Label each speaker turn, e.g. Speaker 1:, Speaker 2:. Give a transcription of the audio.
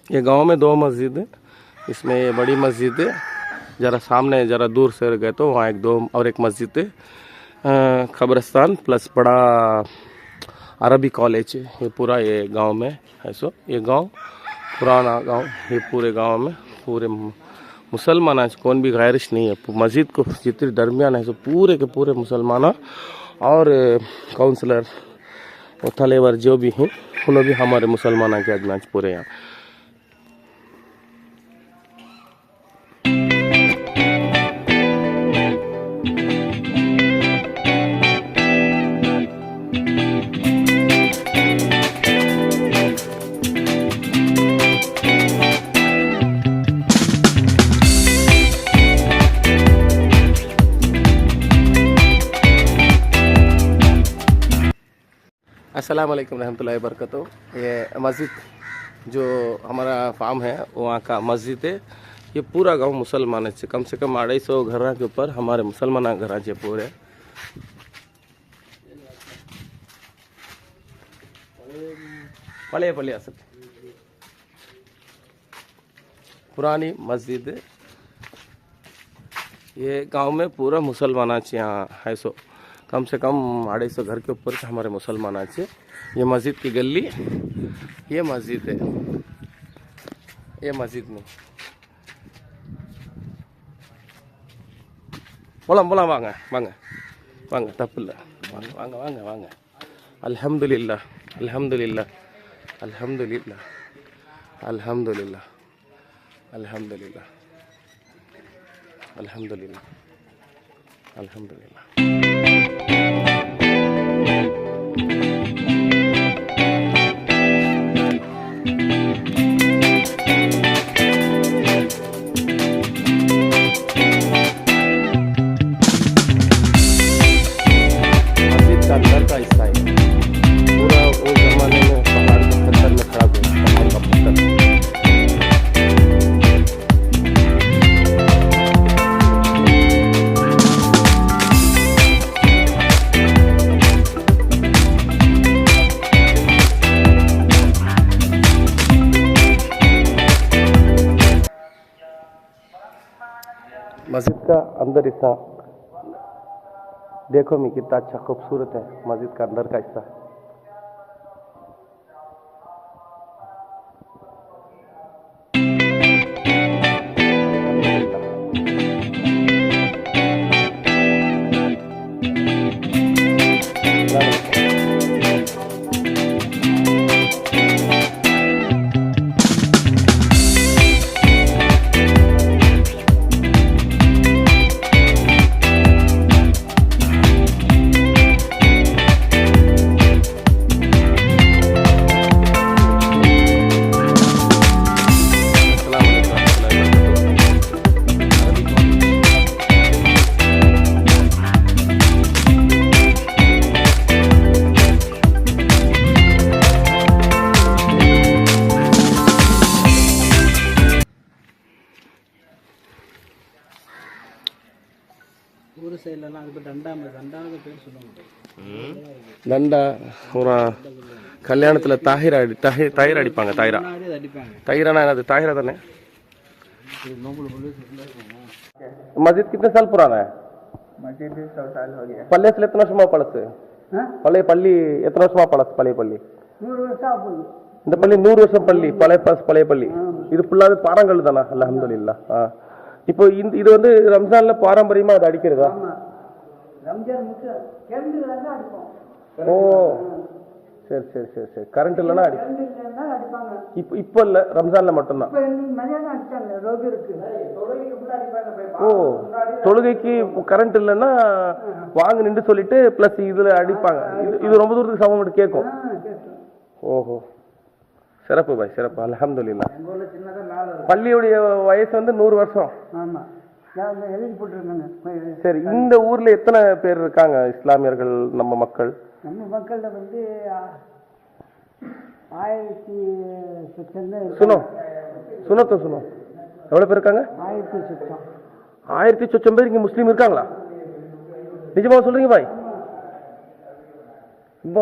Speaker 1: ये गांव में 2 मस्जिद है। इसमें ये बड़ी मस्जिद है, ज़रा सामने ज़रा दूर से गए तो वहाँ 2 और एक मस्जिद है, कब्रिस्तान प्लस बड़ा अरबी कॉलेज है। ये पूरा ये गांव में है। सो ये गांव पुराना गांव, ये पूरे गांव में पूरे मुसलमान है, कौन भी गैरिश नहीं है। मस्जिद को जितने दरमियान है सो पूरे के पूरे मुसलमान और काउंसलर और थलेवर जो भी हैं उन्होंने भी हमारे मुसलमान के अजनाज पूरे यहाँ। अस्सलाम वालेकुम रहमतुल्लाहि वबरकातुहू। ये मस्जिद जो हमारा फार्म है वहाँ का मस्जिद है। ये पूरा गांव मुसलमान है, कम से कम 250 घर के ऊपर हमारे मुसलमान घर है पूरे। पले असल पुरानी मस्जिद है। ये गांव में पूरा मुसलमान यहाँ है। सो कम से कम 250 घर के ऊपर हमारे मुसलमान आचे। ये मस्जिद की गली, ये मस्जिद है। ये मस्जिद में बोला वांगा वांगा वांगा तपल्ला वांगा वांगा वांगा वांगा। अल्हम्दुलिल्लाह अल्हम्दुलिल्लाह अल्हम्दुलिल्लाह अल्हम्दुलिल्लाह अल्हम्दुलिल्लाह अल्हम्दुलिल्लाह अल्हम्दुलिल्लाह। अंदर का हिस्सा है पूरा, उस जमाने में पहाड़ के पत्थर में खड़ा हुआ पहाड़ का पत्थर। मस्जिद का अंदर हिस्सा देखो मैं कितना अच्छा खूबसूरत है। मस्जिद का अंदर का हिस्सा தண்டா ஒரு கல்யாணத்தில் தயிர் அடிப்பாங்க। தயிரானா என்னது? தாயிரா தானே। मस्जिद कितने साल पुराना है?
Speaker 2: मस्जिद 100 साल हो गया।
Speaker 1: पल्ले से इतना सुमा पड़स பழைய பள்ளி எத்தனை வருஷமா பழசு? பழைய பள்ளி
Speaker 2: 100 வருஷம்।
Speaker 1: இந்த பள்ளி 100 வருஷம் பள்ளி, பழைய பள்ளி। இது ஃபுல்லாவே பாறாங்கல் தானா? அல்ஹம்துலில்லாஹ்। இப்போ இது வந்து ரம்ஜான்ல பாரம்பரியமா அது அடிக்கிறதா?
Speaker 2: ரம்ஜான் முக்கிய கரண்ட் இல்லனா அடிப்போம்।
Speaker 1: ஓ சரி சரி சரி சரி। கரண்ட் இல்லனா
Speaker 2: அடிப்பாங்க।
Speaker 1: இப்போ இல்ல, ரம்ஜான்ல மட்டும் தான்।
Speaker 2: இப்போ மதியானம் அடிச்சாங்க, ரோகு இருக்கு, தொழுகைக்கு ஃபுல்லா அடிப்பாங்க।
Speaker 1: ஓ தொழுகைக்கு கரண்ட் இல்லனா வாங்க நின்று சொல்லிட்டு பிளஸ் இதுல அடிப்பாங்க। இது ரொம்ப தூரத்துக்கு சமம் கேட்கும்। ஓஹோ சிறப்பு பாய், சிறப்பு அல்ஹம்துலில்லாஹ்।
Speaker 2: எங்க ஊர்ல சின்னதா மேல இருக்கு।
Speaker 1: பள்ளியோட வயசு வந்து 100 வருஷம்।
Speaker 2: ஆமா, நான் எழுதி போட்டுருக்கேன்।
Speaker 1: சரி, இந்த ஊர்ல எத்தனை பேர் இருக்காங்க இஸ்லாமியர்கள் நம்ம மக்கள்?
Speaker 2: நம்ம மக்கள்ல வந்து 1000
Speaker 1: சுனோ எவ்வளவு பேர் இருக்காங்க? 1000 பேர் இங்க முஸ்லீம் இருக்காங்களா? நிஜமா சொல்றீங்க பாய்? ரொம்ப